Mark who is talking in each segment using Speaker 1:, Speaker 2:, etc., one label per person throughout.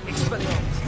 Speaker 1: Expelliarmus.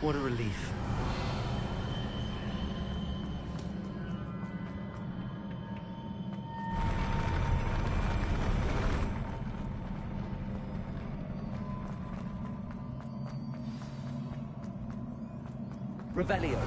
Speaker 2: What a relief.
Speaker 1: Revelio.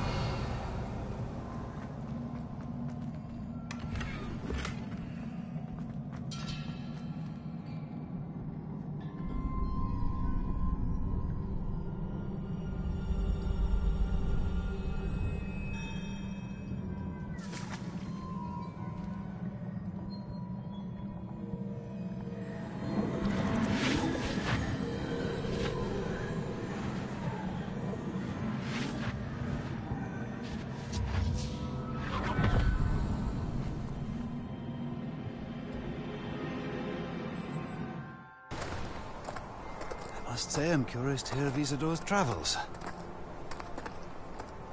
Speaker 3: I must say I'm curious to hear of Isadore's travels.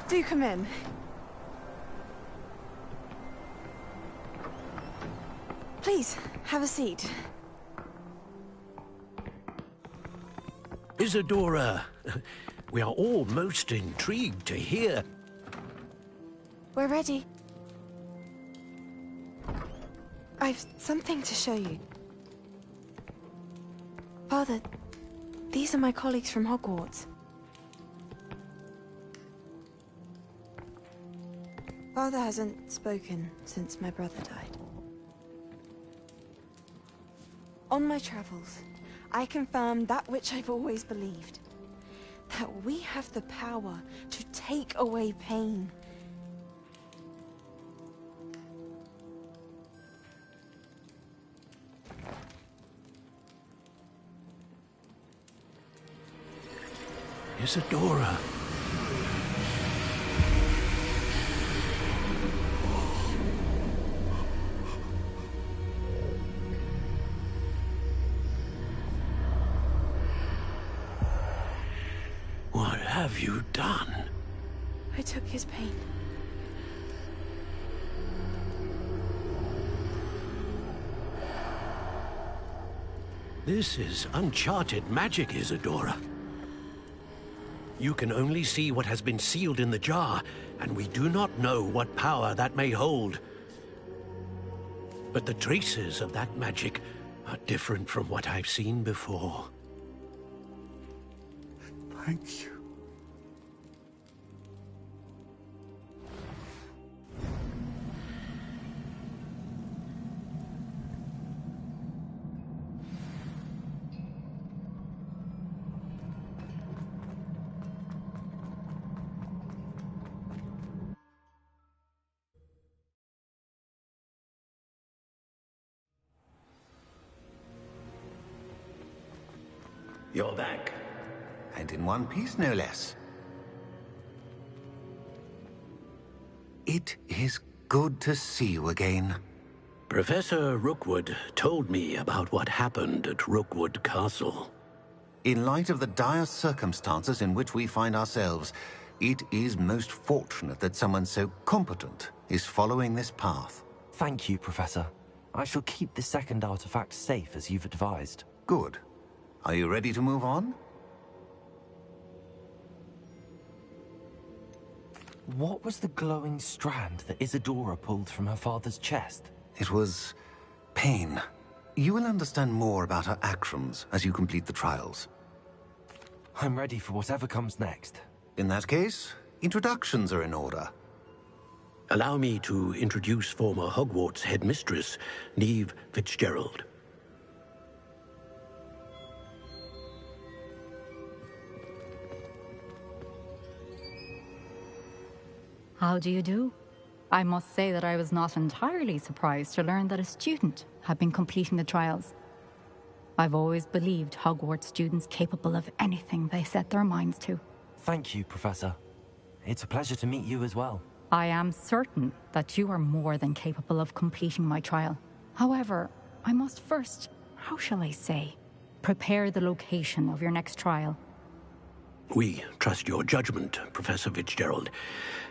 Speaker 4: Do come in. Please, have a seat.
Speaker 5: Isadora, we are all most intrigued to hear.
Speaker 4: We're ready. I've something to show you. Father, these are my colleagues from Hogwarts. Father hasn't spoken since my brother died. On my travels, I confirmed that which I've always believed. That we have the power to take away pain.
Speaker 5: Isadora. What have you done?
Speaker 4: I took his pain.
Speaker 5: This is uncharted magic, Isadora. You can only see what has been sealed in the jar, and we do not know what power that may hold. But the traces of that magic are different from what I've seen before.
Speaker 3: Thank you.
Speaker 5: You're back.
Speaker 3: And in one piece, no less. It is good to see you again.
Speaker 5: Professor Rookwood told me about what happened at Rookwood Castle.
Speaker 3: In light of the dire circumstances in which we find ourselves, it is most fortunate that someone so competent is following this path.
Speaker 2: Thank you, Professor. I shall keep the second artifact safe as you've advised.
Speaker 3: Good. Are you ready to move on?
Speaker 2: What was the glowing strand that Isadora pulled from her father's chest?
Speaker 3: It was pain. You will understand more about her actions as you complete the trials.
Speaker 2: I'm ready for whatever comes next.
Speaker 3: In that case, introductions are in order.
Speaker 5: Allow me to introduce former Hogwarts headmistress, Neve Fitzgerald.
Speaker 6: How do you do? I must say that I was not entirely surprised to learn that a student had been completing the trials. I've always believed Hogwarts students capable of anything they set their minds to.
Speaker 2: Thank you, Professor. It's a pleasure to meet you as well.
Speaker 6: I am certain that you are more than capable of completing my trial. However, I must first, how shall I say, prepare the location of your next trial.
Speaker 5: We trust your judgment, Professor Fitzgerald.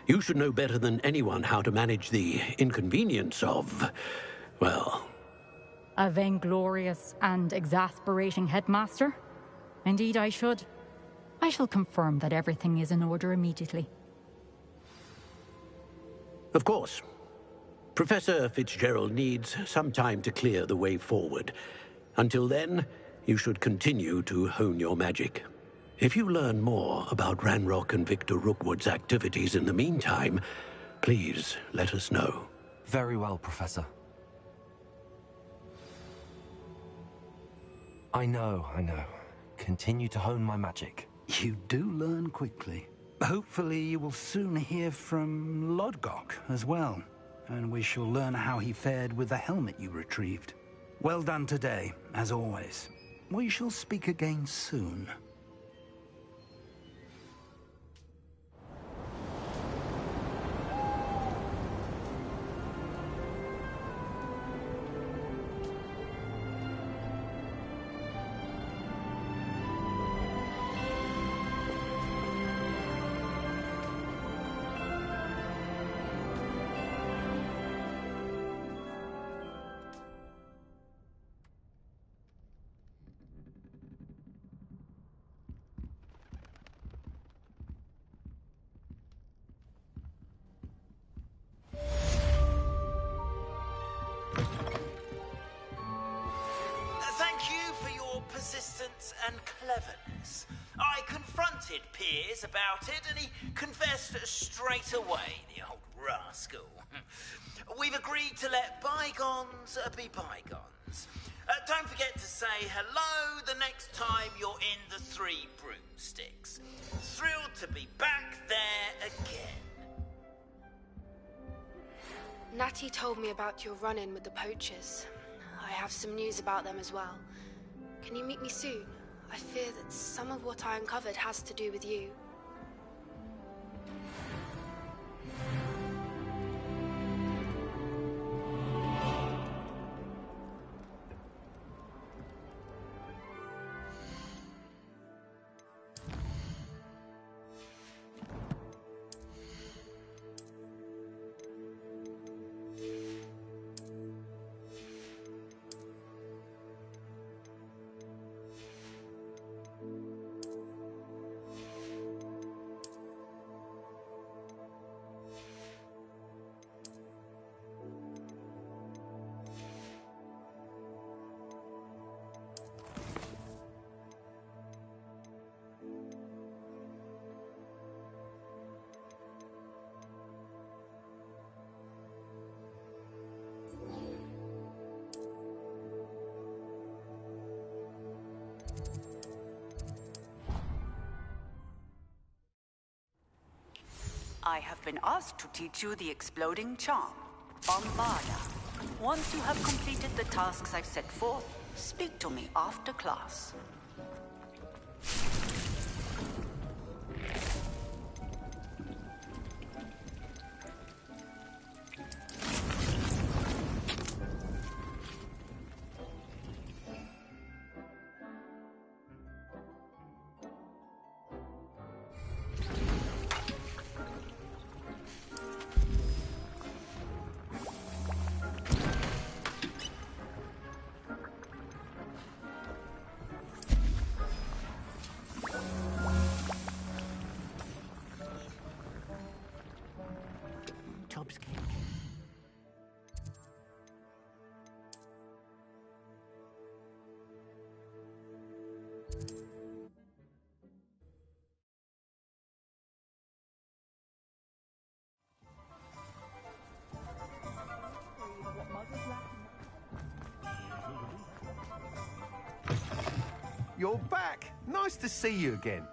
Speaker 5: You should know better than anyone how to manage the inconvenience of, well...
Speaker 6: A vainglorious and exasperating headmaster? Indeed I should. I shall confirm that everything is in order immediately.
Speaker 5: Of course. Professor Fitzgerald needs some time to clear the way forward. Until then, you should continue to hone your magic. If you learn more about Ranrock and Victor Rookwood's activities in the meantime, please let us know.
Speaker 2: Very well, Professor. I know. Continue to hone my magic.
Speaker 7: You do learn quickly. Hopefully you will soon hear from Lodgok as well, and we shall learn how he fared with the helmet you retrieved. Well done today, as always. We shall speak again soon.
Speaker 8: Thank you for your persistence and cleverness. I confronted Piers about it, and he confessed straight away, the old rascal. We've agreed to let bygones be bygones. Don't forget to say hello the next time you're in the Three Broomsticks. Thrilled to be back there again.
Speaker 9: Natty told me about your run-in with the poachers. I have some news about them as well. Can you meet me soon? I fear that some of what I uncovered has to do with you.
Speaker 10: I have been asked to teach you the exploding charm, Bombarda. Once you have completed the tasks I've set forth, speak to me after class.
Speaker 11: You're back! Nice to see you again.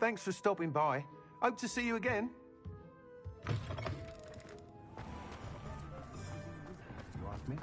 Speaker 11: Thanks for stopping by. Hope to see you again. You asked me?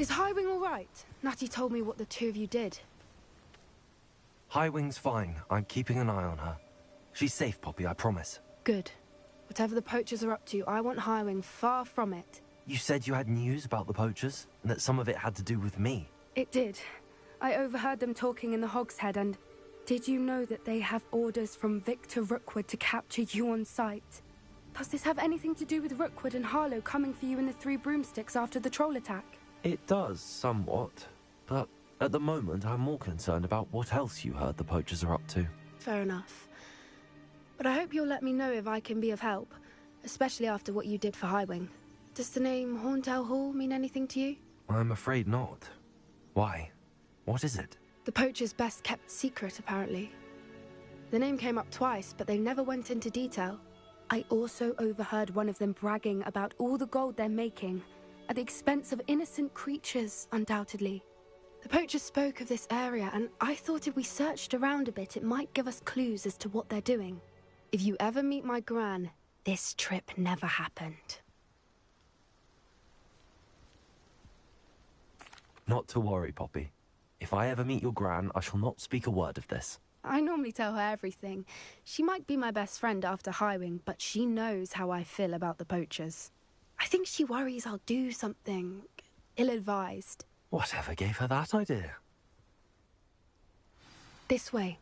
Speaker 9: Is Highwing all right? Natty told me what the two of you did.
Speaker 2: Highwing's fine. I'm keeping an eye on her. She's safe, Poppy, I promise.
Speaker 9: Good. Whatever the poachers are up to, I want Highwing far from it.
Speaker 2: You said you had news about the poachers, and that some of it had to do with me.
Speaker 9: It did. I overheard them talking in the Hogshead, and did you know that they have orders from Victor Rookwood to capture you on sight? Does this have anything to do with Rookwood and Harlow coming for you in the Three Broomsticks after the troll attack?
Speaker 2: It does, somewhat. But At the moment, I'm more concerned about what else you heard the poachers are up to.
Speaker 9: Fair enough. But I hope you'll let me know if I can be of help, especially after what you did for Highwing. Does the name Horntail Hall mean anything to you?
Speaker 2: I'm afraid not. Why? What is it?
Speaker 9: The poachers' best kept secret, apparently. The name came up twice, but they never went into detail. I also overheard one of them bragging about all the gold they're making, at the expense of innocent creatures, undoubtedly. The poachers spoke of this area, and I thought if we searched around a bit, it might give us clues as to what they're doing. If you ever meet my gran, this trip never happened.
Speaker 2: Not to worry, Poppy. If I ever meet your gran, I shall not speak a word of this.
Speaker 9: I normally tell her everything. She might be my best friend after Highwing, but she knows how I feel about the poachers. I think she worries I'll do something ill-advised.
Speaker 2: Whatever gave her that idea?
Speaker 9: This way.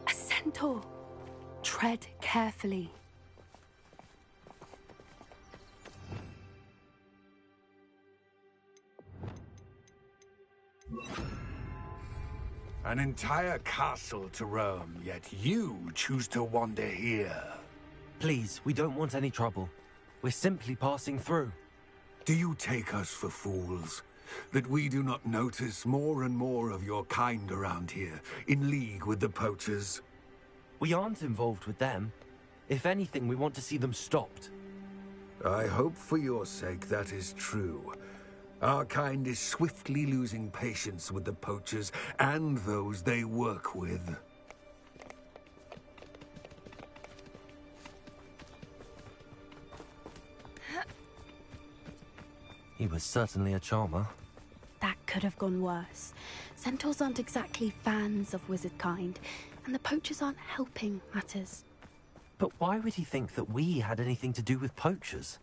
Speaker 9: A centaur. Tread carefully.
Speaker 12: An entire castle to roam, yet you choose to wander here.
Speaker 2: Please, we don't want any trouble. We're simply passing through.
Speaker 12: Do you take us for fools? That we do not notice more and more of your kind around here, in league with the poachers?
Speaker 2: We aren't involved with them. If anything, we want to see them stopped.
Speaker 12: I hope for your sake that is true. Our kind is swiftly losing patience with the poachers and those they work with.
Speaker 2: He was certainly a charmer.
Speaker 9: That could have gone worse. Centaurs aren't exactly fans of wizard kind, and the poachers aren't helping matters.
Speaker 2: But why would he think that we had anything to do with poachers?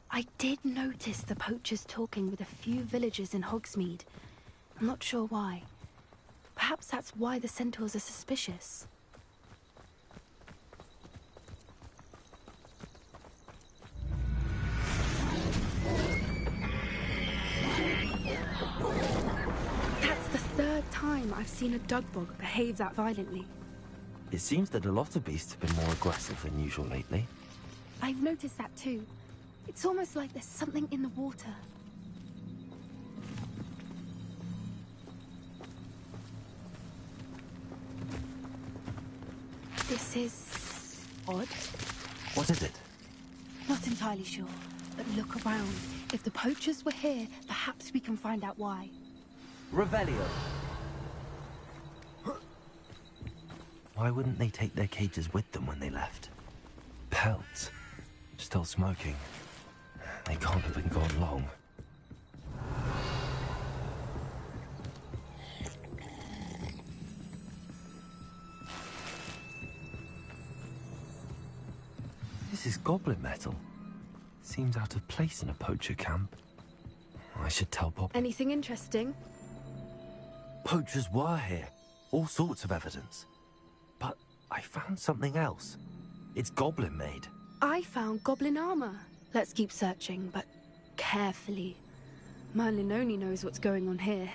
Speaker 9: I did notice the poachers talking with a few villagers in Hogsmeade. I'm not sure why. Perhaps that's why the centaurs are suspicious. That's the third time I've seen a dugbog behave that violently.
Speaker 2: It seems that a lot of beasts have been more aggressive than usual lately.
Speaker 9: I've noticed that too. It's almost like there's something in the water. This is odd.
Speaker 2: What is it?
Speaker 9: Not entirely sure, but look around. If the poachers were here, perhaps we can find out why.
Speaker 2: Revelio. Why wouldn't they take their cages with them when they left? Pelts. Still smoking. They can't have been gone long. This is goblin metal. Seems out of place in a poacher camp. I should tell Pop.
Speaker 9: Anything interesting?
Speaker 2: Poachers were here. All sorts of evidence. But I found something else. It's goblin made.
Speaker 9: I found goblin armor. Let's keep searching, but carefully. Merlin only knows what's going on here.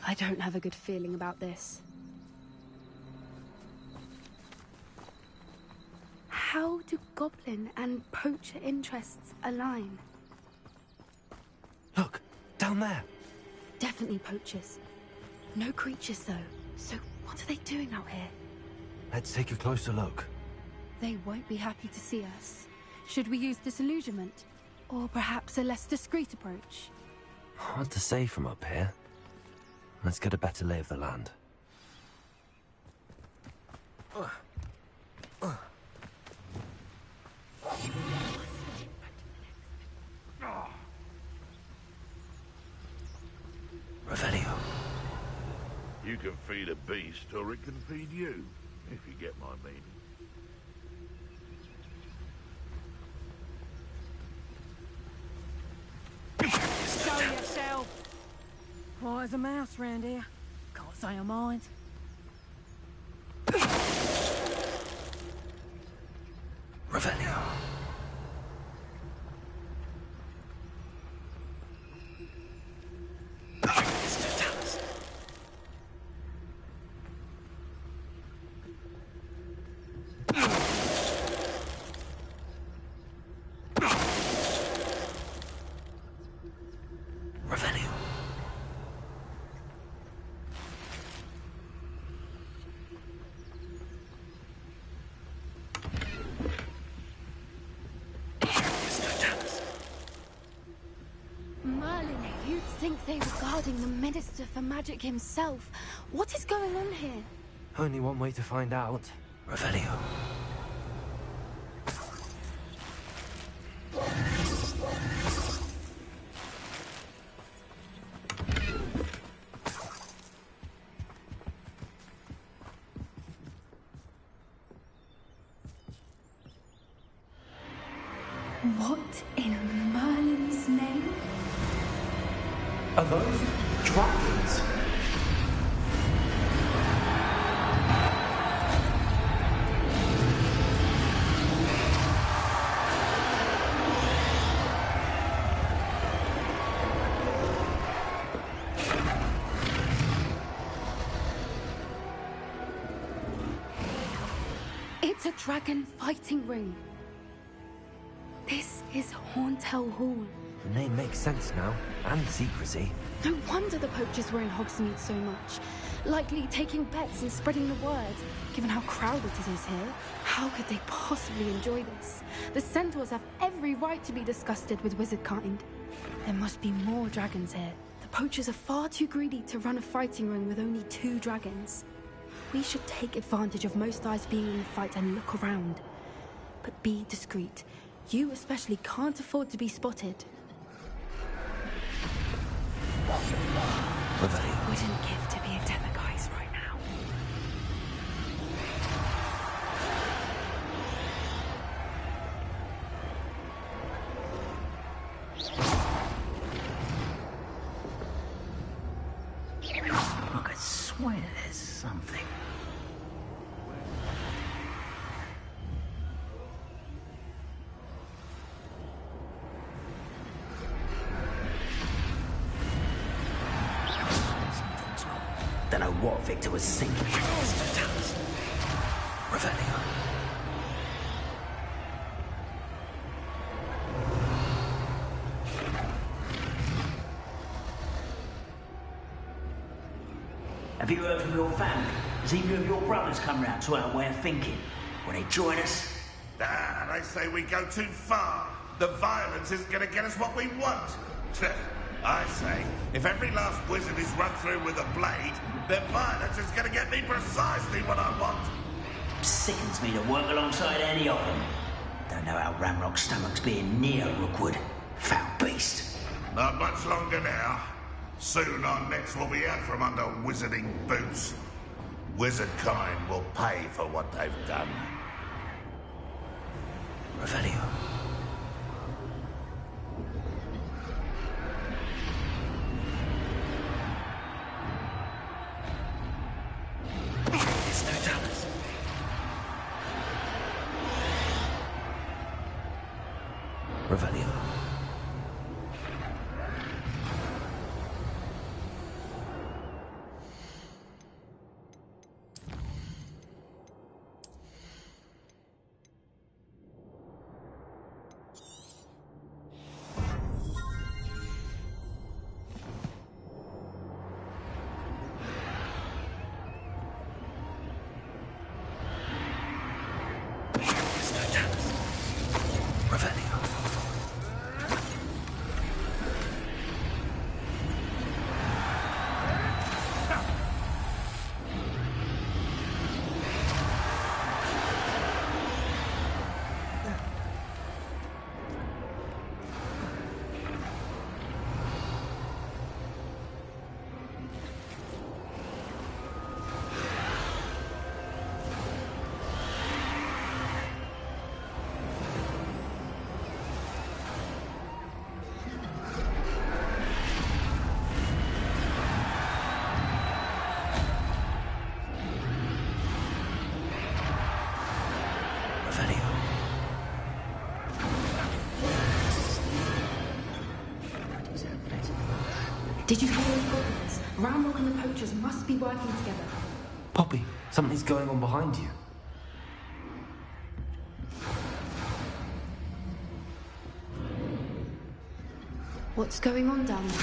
Speaker 9: I don't have a good feeling about this. How do goblin and poacher interests align?
Speaker 2: Look, down there.
Speaker 9: Definitely poachers. No creatures, though. So what are they doing out here?
Speaker 2: Let's take a closer look.
Speaker 9: They won't be happy to see us. Should we use disillusionment? Or perhaps a less discreet approach?
Speaker 2: Hard to say from up here. Let's get a better lay of the land. Revelio.
Speaker 13: You can feed a beast, or it can feed you. if you get my meaning.
Speaker 14: Show yourself! Quiet as a mouse round here. Can't say I mind.
Speaker 2: Revelio.
Speaker 9: Merlin, you'd think they were guarding the Minister for Magic himself. What is going on here?
Speaker 2: Only one way to find out. Revelio.
Speaker 9: What in Merlin's name?
Speaker 2: Are those dragons?
Speaker 9: It's a dragon fighting ring. This is Hauntel Hall.
Speaker 2: The name makes sense now, and secrecy.
Speaker 9: No wonder the poachers were in Hogsmeade so much. Likely taking bets and spreading the word. Given how crowded it is here, how could they possibly enjoy this? The centaurs have every right to be disgusted with wizard kind. There must be more dragons here. The poachers are far too greedy to run a fighting ring with only 2 dragons. We should take advantage of most eyes being in the fight and look around. But be discreet. You especially can't afford to be spotted.
Speaker 2: Revelio.
Speaker 9: Wouldn't give to be a demiguise right now.
Speaker 8: I could swear there's something. Don't know what Victor was thinking.
Speaker 2: Revelio.
Speaker 8: Have you heard from your family? Has either of your brothers come round to our way of thinking? Will they join us?
Speaker 13: Ah, they say we go too far. The violence isn't going to get us what we want. I say, if every last wizard is run through with a blade, then violence is going to get me precisely what I want.
Speaker 8: Sickens me to work alongside any of them. Don't know how Ramrock's stomach's being near Rookwood. Foul beast.
Speaker 13: Not much longer now. Soon our necks will be out from under wizarding boots. Wizard kind will pay for what they've done.
Speaker 2: Revelio. Revelio. Revelio.
Speaker 9: Did you hear those goblins? Ramrock and the poachers must be working together.
Speaker 2: Poppy, something's going on behind you.
Speaker 9: What's going on down there?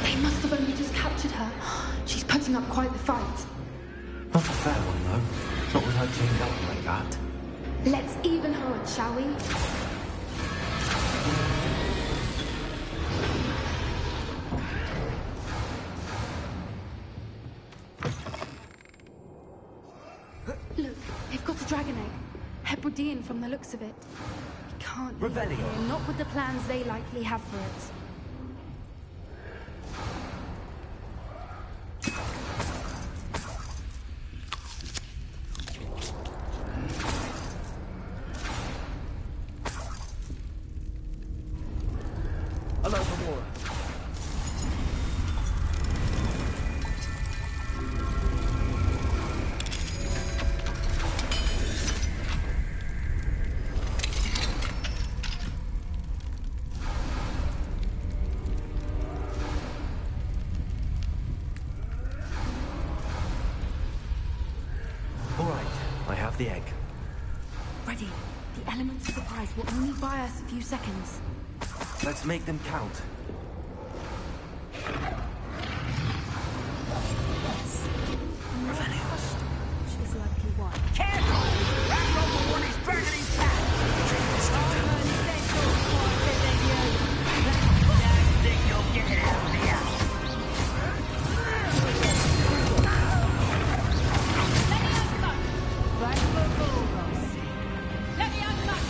Speaker 9: They must have only just captured her. She's putting up quite the fight.
Speaker 2: Not a fair one, though. Not with her chained up like that.
Speaker 9: Let's even her odds, shall we? Look, they've got a dragon egg. Hebridean from the looks of it. We can't leave it here, not with the plans they likely have for it.
Speaker 2: Hello, Gamora. All right, I have the egg.
Speaker 9: Ready. The elements of surprise will only buy us a few seconds.
Speaker 2: Let's make them count.
Speaker 9: She's likely one.
Speaker 14: Careful! That number one is dragging his cat! I'm an essential smarter than you. Don't think you'll get it out of here. Right for Bulldogs. Let me unlock!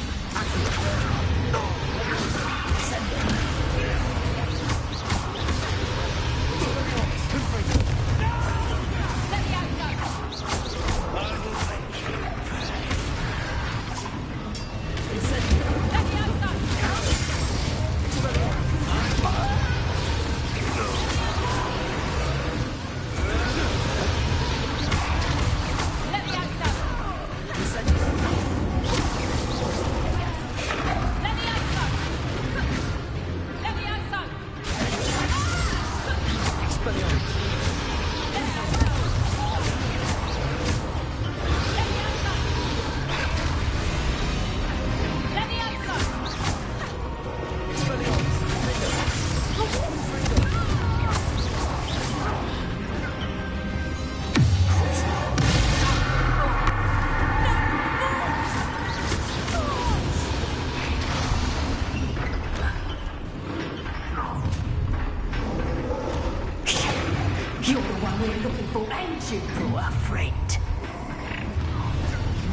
Speaker 14: You're the one we're looking for, ain't you, poor friend?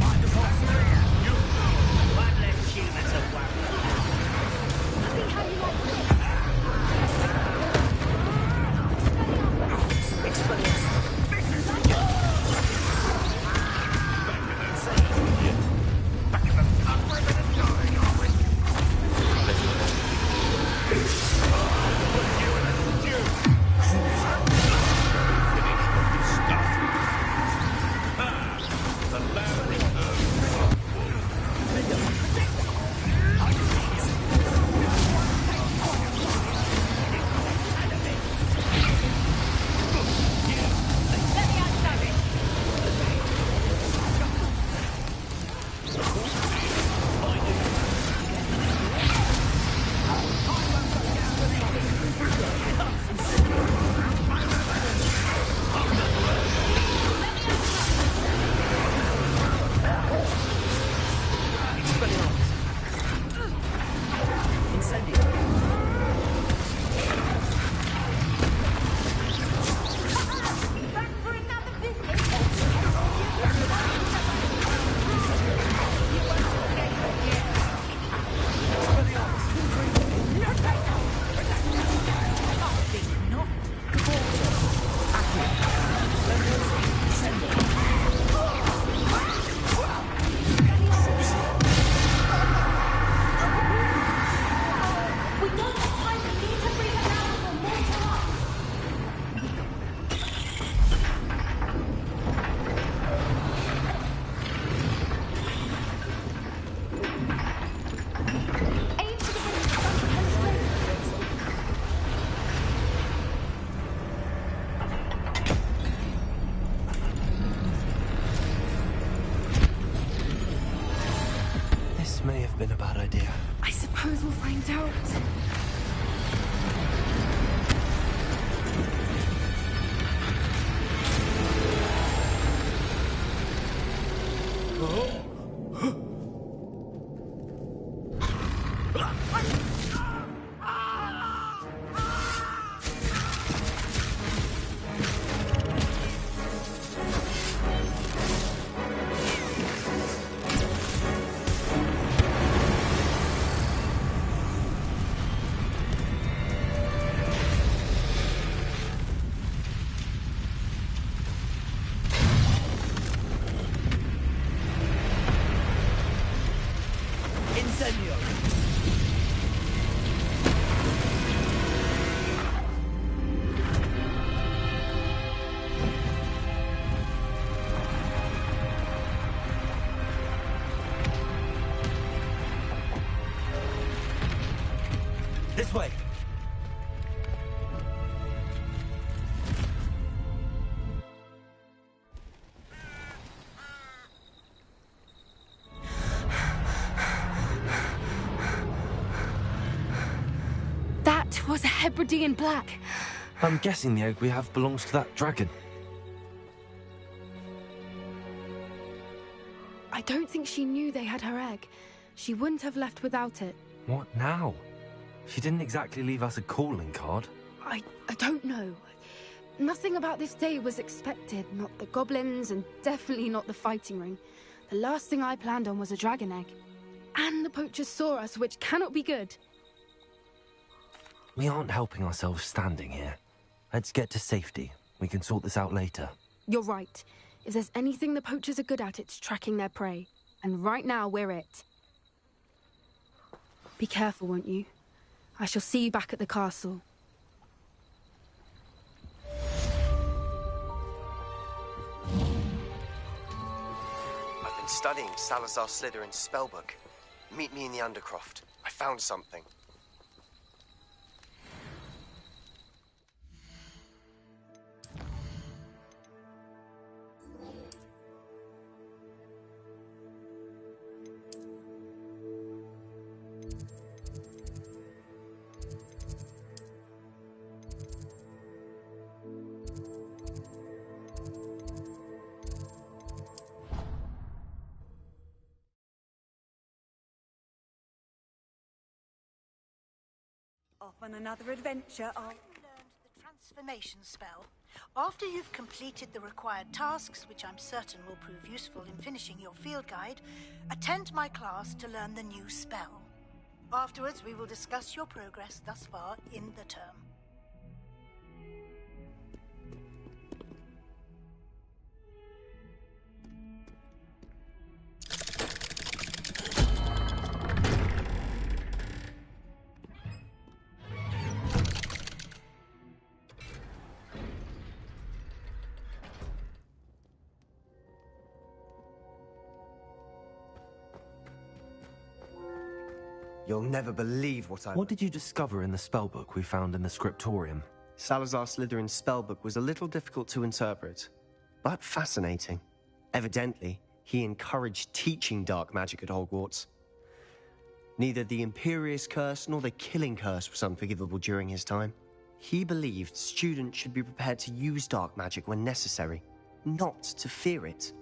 Speaker 14: Mind if I clear? You one less human to worry. See how you like this? Experience. Back in the upper of the dying, are we? Put you in a stew.
Speaker 9: out.
Speaker 1: Incendio.
Speaker 2: This way.
Speaker 9: That was a Hebridean black.
Speaker 2: I'm guessing the egg we have belongs to that dragon.
Speaker 9: I don't think she knew they had her egg. She wouldn't have left without it.
Speaker 2: What now? She didn't exactly leave us a calling card.
Speaker 9: I don't know. Nothing about this day was expected. Not the goblins, and definitely not the fighting ring. The last thing I planned on was a dragon egg. And the poachers saw us, which cannot be good.
Speaker 2: We aren't helping ourselves standing here. Let's get to safety. We can sort this out later.
Speaker 9: You're right. If there's anything the poachers are good at, it's tracking their prey. And right now, we're it. Be careful, won't you? I shall see you back at the castle.
Speaker 15: I've been studying Salazar Slytherin's spellbook. Meet me in the Undercroft. I found something.
Speaker 16: Off on another adventure. I've learned the transformation spell. After you've completed the required tasks, which I'm certain will prove useful in finishing your field guide, attend my class to learn the new spell. Afterwards, we will discuss your progress thus far in the term.
Speaker 15: You'll never believe what I...
Speaker 2: What did you discover in the spellbook we found in the scriptorium?
Speaker 15: Salazar Slytherin's spellbook was a little difficult to interpret, but fascinating. Evidently, he encouraged teaching dark magic at Hogwarts. Neither the Imperious Curse nor the Killing Curse was unforgivable during his time. He believed students should be prepared to use dark magic when necessary, not to fear it.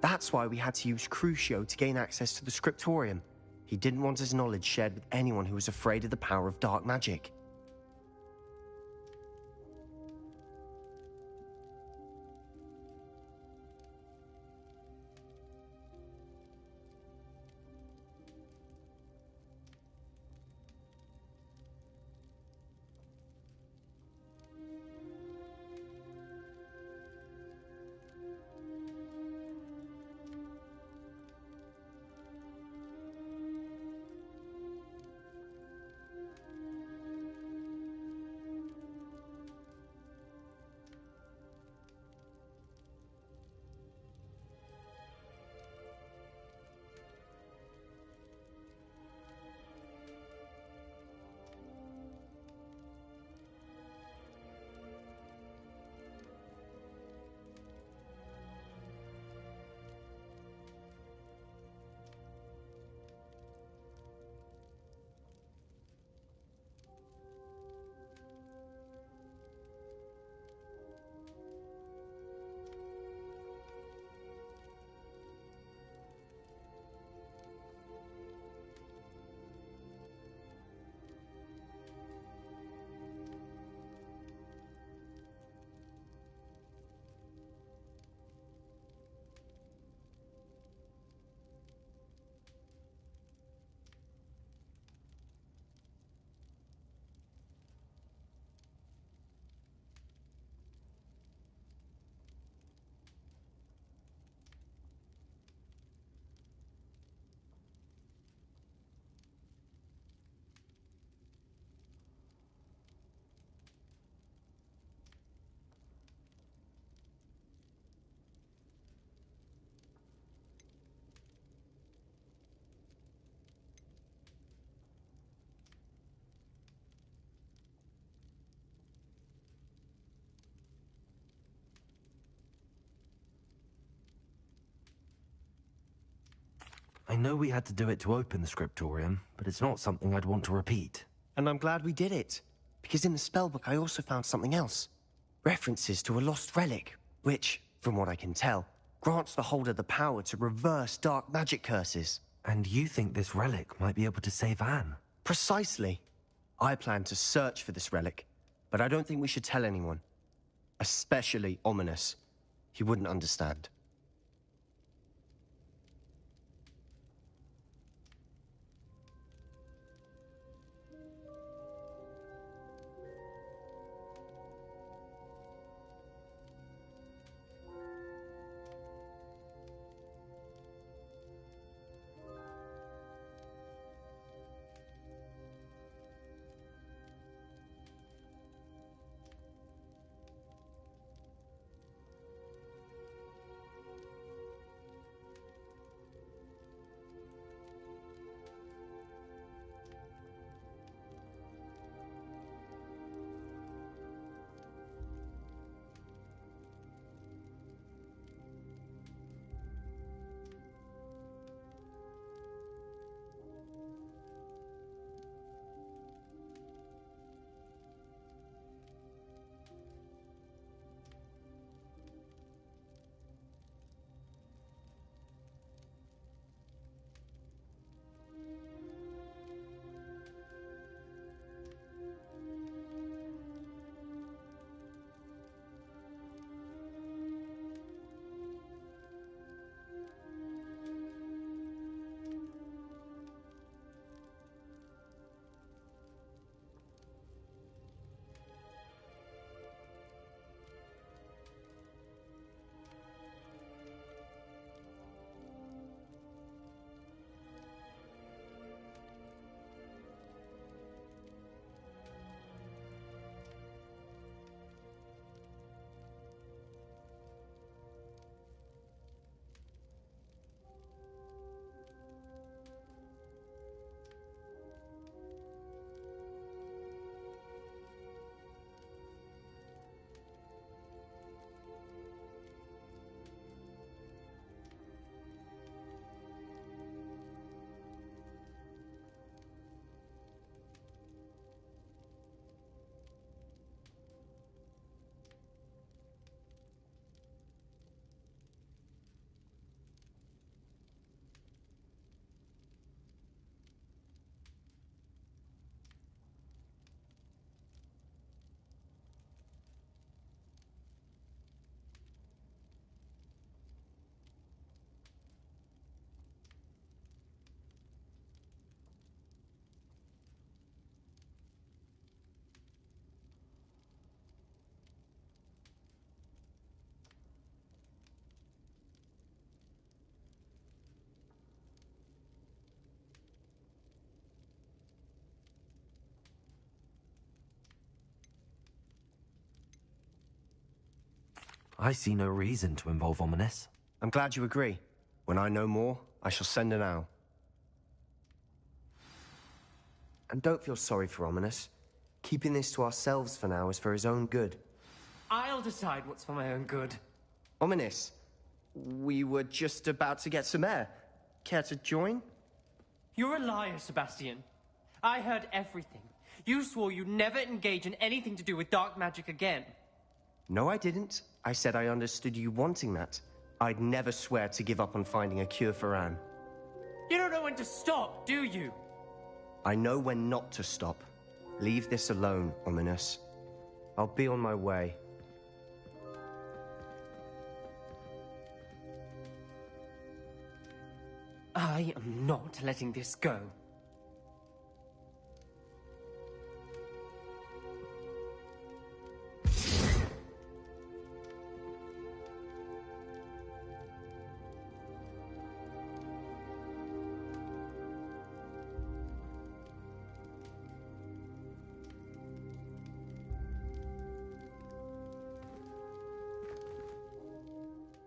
Speaker 15: That's why we had to use Crucio to gain access to the scriptorium. He didn't want his knowledge shared with anyone who was afraid of the power of dark magic.
Speaker 2: I know we had to do it to open the scriptorium, but it's not something I'd want to repeat.
Speaker 15: And I'm glad we did it, because in the spellbook I also found something else. References to a lost relic, which, from what I can tell, grants the holder the power to reverse dark magic curses.
Speaker 2: And you think this relic might be able to save Anne?
Speaker 15: Precisely. I plan to search for this relic, but I don't think we should tell anyone. Especially Ominous. He wouldn't understand.
Speaker 2: I see no reason to involve Ominous.
Speaker 15: I'm glad you agree. When I know more, I shall send an owl. And don't feel sorry for Ominous. Keeping this to ourselves for now is for his own good.
Speaker 17: I'll decide what's for my own good.
Speaker 15: Ominous, we were just about to get some air. Care to join?
Speaker 17: You're a liar, Sebastian. I heard everything. You swore you'd never engage in anything to do with dark magic again.
Speaker 15: No, I didn't. I said I understood you wanting that. I'd never swear to give up on finding a cure for Anne.
Speaker 17: You don't know when to stop, do you?
Speaker 15: I know when not to stop. Leave this alone, Ominous. I'll be on my way.
Speaker 17: I am not letting this go.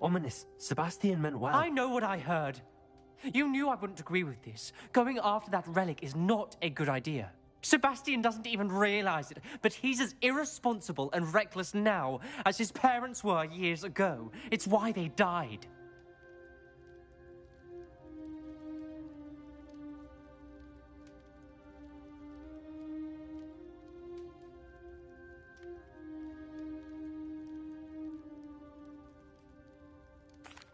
Speaker 2: Ominous, Sebastian meant well.
Speaker 17: I know what I heard. You knew I wouldn't agree with this. Going after that relic is not a good idea. Sebastian doesn't even realize it, but he's as irresponsible and reckless now as his parents were years ago. It's why they died.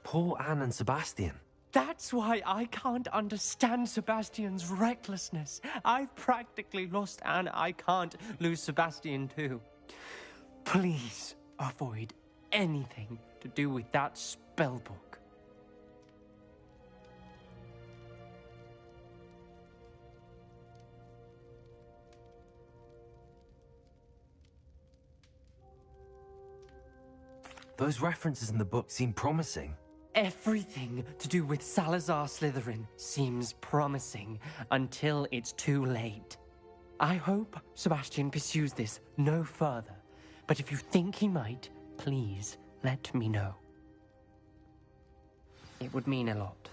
Speaker 2: Poor Anne and Sebastian.
Speaker 17: That's why I can't understand Sebastian's recklessness. I've practically lost Anne. I can't lose Sebastian too. Please avoid anything to do with that spellbook.
Speaker 2: Those references in the book seem promising.
Speaker 17: Everything to do with Salazar Slytherin seems promising until it's too late. I hope Sebastian pursues this no further, but if you think he might, please let me know. It would mean a lot.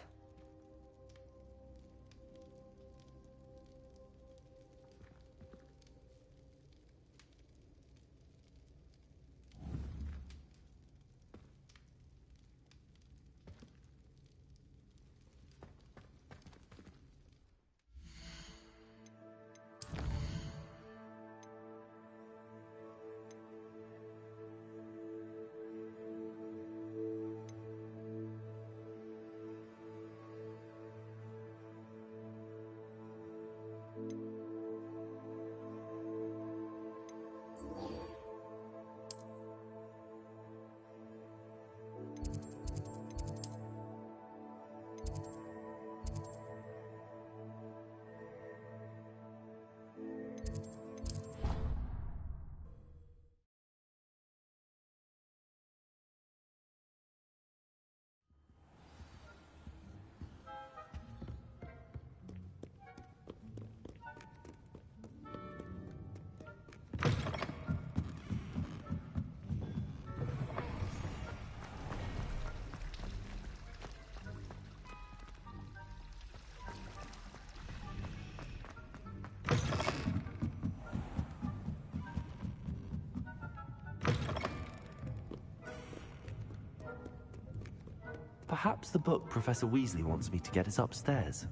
Speaker 2: Perhaps the book Professor Weasley wants me to get is upstairs.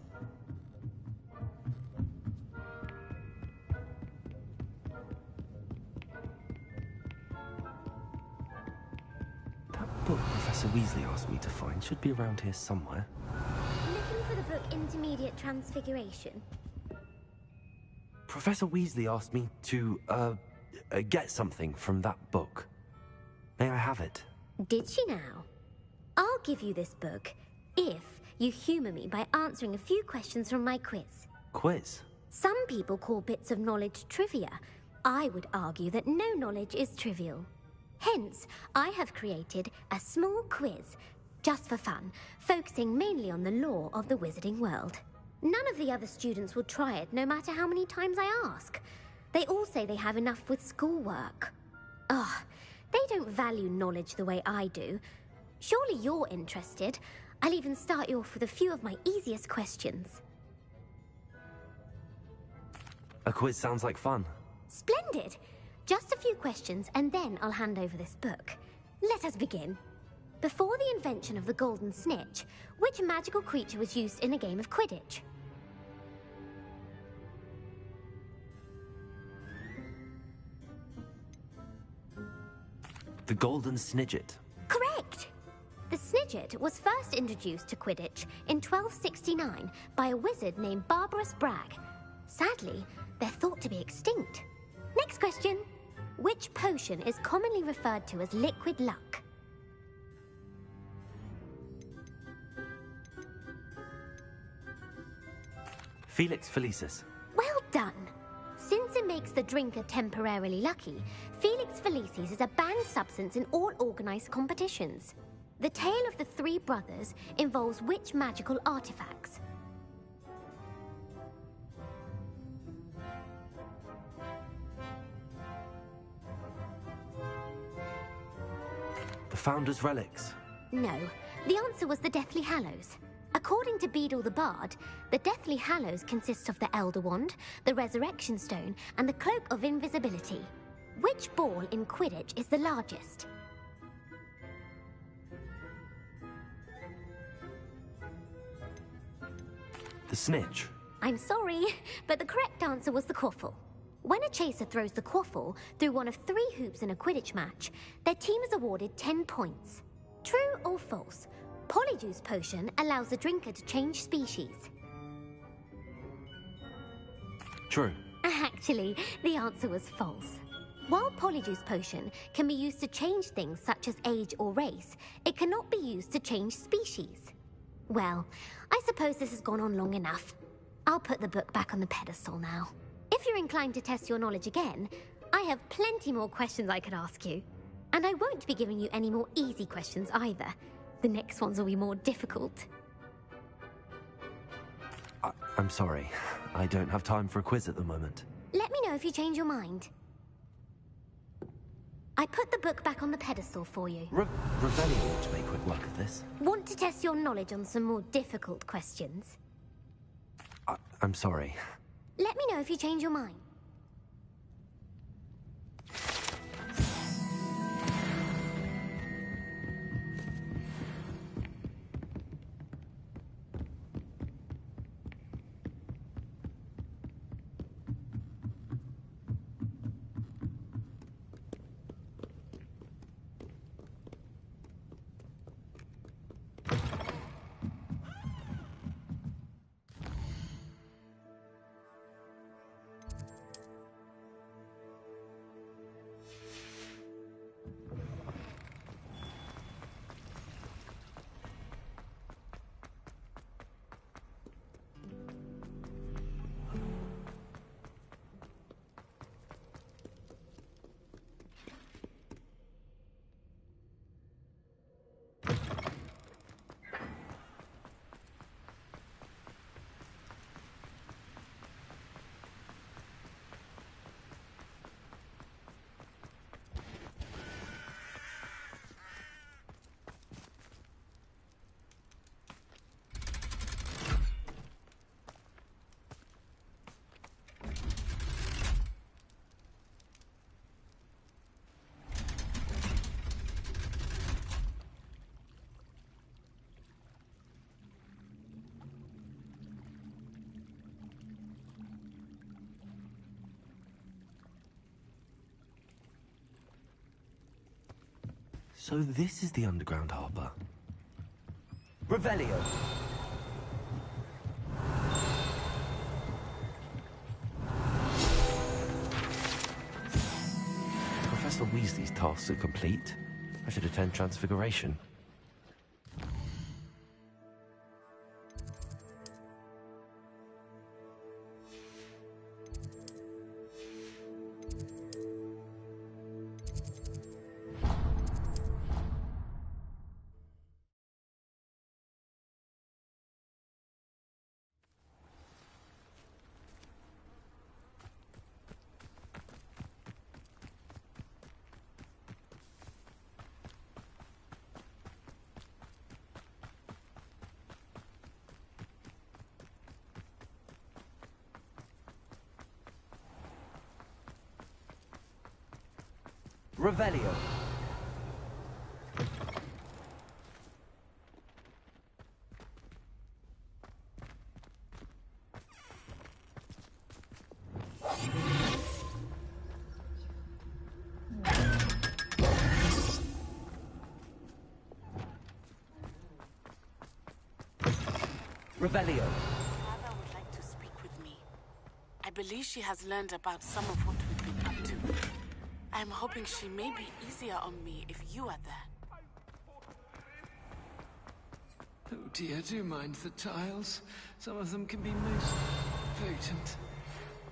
Speaker 2: That book Professor Weasley asked me to find should be around here somewhere.
Speaker 18: Looking for the book Intermediate Transfiguration?
Speaker 2: Professor Weasley asked me to, get something from that book. May I have it?
Speaker 18: Did she now? I'll give you this book if you humour me by answering a few questions from my quiz.
Speaker 2: Quiz?
Speaker 18: Some people call bits of knowledge trivia. I would argue that no knowledge is trivial. Hence, I have created a small quiz, just for fun, focusing mainly on the lore of the wizarding world. None of the other students will try it, no matter how many times I ask. They all say they have enough with schoolwork. Ugh, they don't value knowledge the way I do. Surely you're interested. I'll even start you off with a few of my easiest questions.
Speaker 2: A quiz sounds like fun.
Speaker 18: Splendid! Just a few questions and then I'll hand over this book. Let us begin. Before the invention of the golden snitch, which magical creature was used in a game of Quidditch?
Speaker 2: The golden snidget.
Speaker 18: Correct! The Snidget was first introduced to Quidditch in 1269 by a wizard named Barbarous Bragg. Sadly, they're thought to be extinct. Next question. Which potion is commonly referred to as liquid luck?
Speaker 2: Felix Felicis.
Speaker 18: Well done! Since it makes the drinker temporarily lucky, Felix Felicis is a banned substance in all organised competitions. The tale of the three brothers involves which magical artifacts?
Speaker 2: The Founder's Relics.
Speaker 18: No, the answer was the Deathly Hallows. According to Beedle the Bard, the Deathly Hallows consists of the Elder Wand, the Resurrection Stone, and the Cloak of Invisibility. Which ball in Quidditch is the largest?
Speaker 2: The snitch.
Speaker 18: I'm sorry, but the correct answer was the quaffle. When a chaser throws the quaffle through one of 3 hoops in a Quidditch match, their team is awarded 10 points. True or false? Polyjuice potion allows the drinker to change species.
Speaker 2: True.
Speaker 18: Actually, the answer was false. While Polyjuice potion can be used to change things such as age or race, it cannot be used to change species. Well, I suppose this has gone on long enough. I'll put the book back on the pedestal now. If you're inclined to test your knowledge again, I have plenty more questions I could ask you. And I won't be giving you any more easy questions either. The next ones will be more difficult.
Speaker 2: I'm sorry. I don't have time for a quiz at the moment.
Speaker 18: Let me know if you change your mind. I put the book back on the pedestal for you.
Speaker 2: Revelio ought to make quick work of this.
Speaker 18: Want to test your knowledge on some more difficult questions?
Speaker 2: I'm sorry.
Speaker 18: Let me know if you change your mind.
Speaker 2: So this is the underground harbor.
Speaker 1: Revelio.
Speaker 2: Professor Weasley's tasks are complete. I should attend Transfiguration.
Speaker 1: Revelio. Revelio.
Speaker 19: Father would like to speak with me. I believe she has learned about some of what we've been up to. I'm hoping she may be easier on me if you are there.
Speaker 20: Oh dear, do mind the tiles. Some of them can be most potent.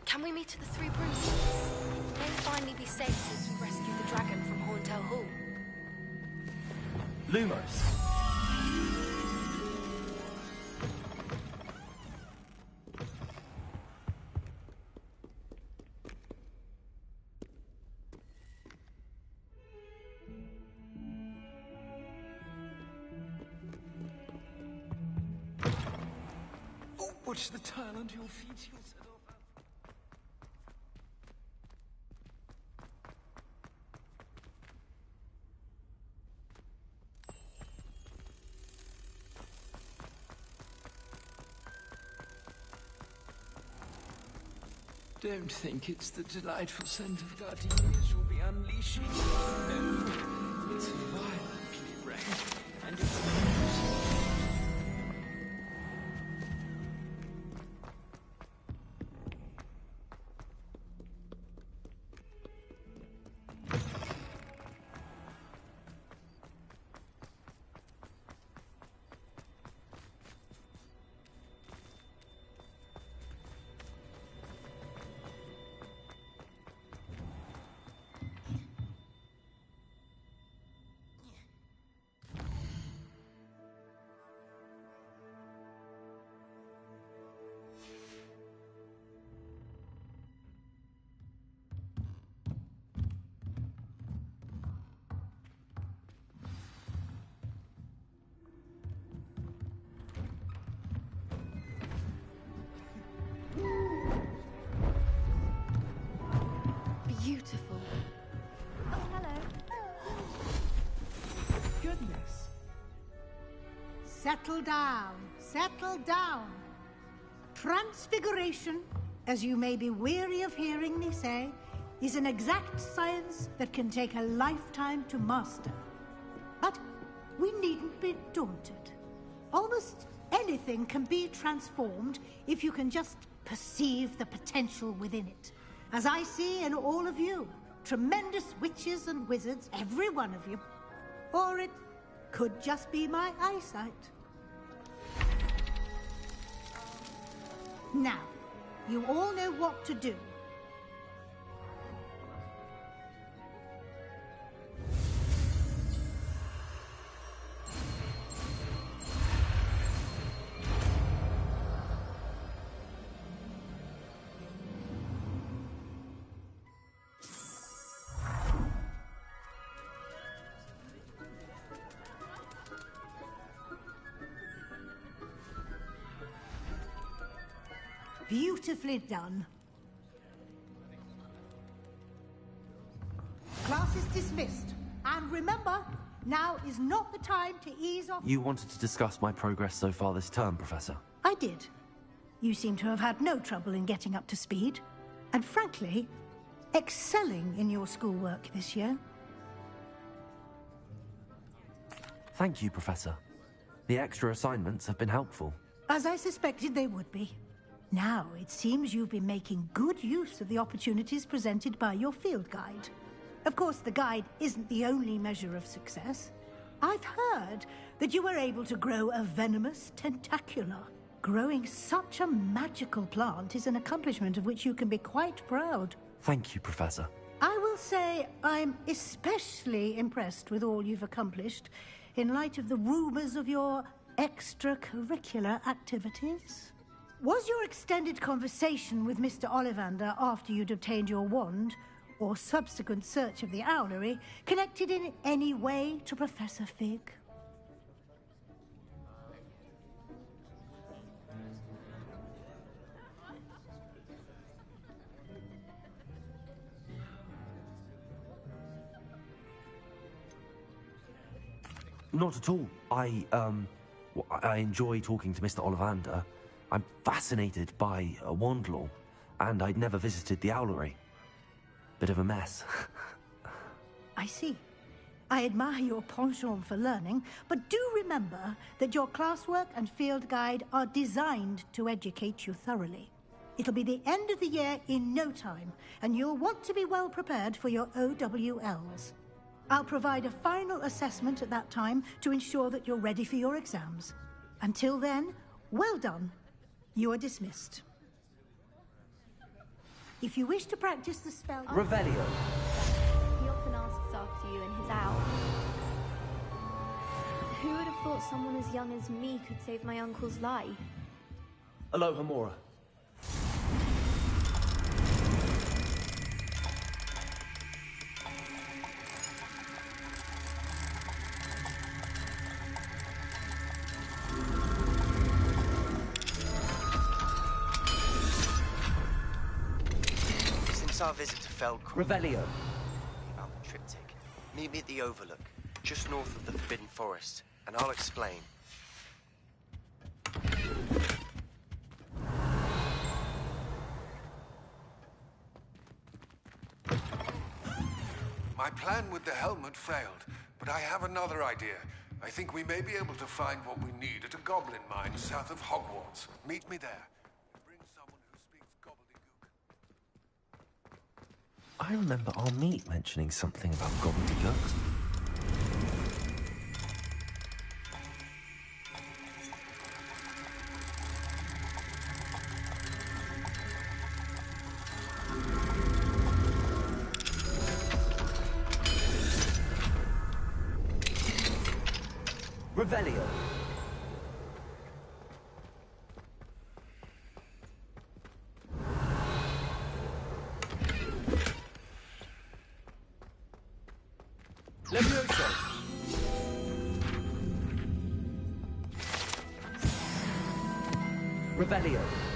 Speaker 9: Can we meet at the Three Broomsticks? It may finally be safe since we rescued the dragon from Horntail Hall.
Speaker 1: Lumos.
Speaker 20: Watch the tile under your feet, you'll set off. Don't think it's the delightful scent of gardenias you'll be unleashing. No, it's violently rank, and it's
Speaker 9: beautiful.
Speaker 4: Oh, hello.
Speaker 16: Goodness. Settle down. Settle down. Transfiguration, as you may be weary of hearing me say, is an exact science that can take a lifetime to master. But we needn't be daunted. Almost anything can be transformed if you can just perceive the potential within it. As I see in all of you, tremendous witches and wizards, every one of you. Or it could just be my eyesight. Now, you all know what to do. Beautifully done. Class is dismissed. And remember, now is not the time to ease off.
Speaker 2: You wanted to discuss my progress so far this term, Professor.
Speaker 16: I did. You seem to have had no trouble in getting up to speed. And frankly, excelling in your schoolwork this year.
Speaker 2: Thank you, Professor. The extra assignments have been helpful.
Speaker 16: As I suspected they would be. Now, it seems you've been making good use of the opportunities presented by your field guide. Of course, the guide isn't the only measure of success. I've heard that you were able to grow a venomous tentacula. Growing such a magical plant is an accomplishment of which you can be quite proud.
Speaker 2: Thank you, Professor.
Speaker 16: I will say I'm especially impressed with all you've accomplished in light of the rumors of your extracurricular activities. Was your extended conversation with Mr. Ollivander after you'd obtained your wand, or subsequent search of the owlery, connected in any way to Professor Fig?
Speaker 2: Not at all. I enjoy talking to Mr. Ollivander. I'm fascinated by wand law, and I'd never visited the owlery. Bit of a mess.
Speaker 16: I see. I admire your penchant for learning, but do remember that your classwork and field guide are designed to educate you thoroughly. It'll be the end of the year in no time, and you'll want to be well prepared for your OWLs. I'll provide a final assessment at that time to ensure that you're ready for your exams. Until then, well done. You are dismissed. If you wish to practice the spell...
Speaker 1: Revelio.
Speaker 4: He often asks after you in his owl. Who would have thought someone as young as me could save my uncle's life?
Speaker 2: Aloha, Mora.
Speaker 15: Our visit to Feldcroft.
Speaker 1: Revelio.
Speaker 15: About the triptych. Meet me at the Overlook, just north of the Forbidden Forest, and I'll explain.
Speaker 12: My plan with the helmet failed, but I have another idea. I think we may be able to find what we need at a goblin mine south of Hogwarts. Meet me there.
Speaker 2: I remember our meet mentioning something about gobbledygook.
Speaker 1: Revelio. Levioso. Revelio.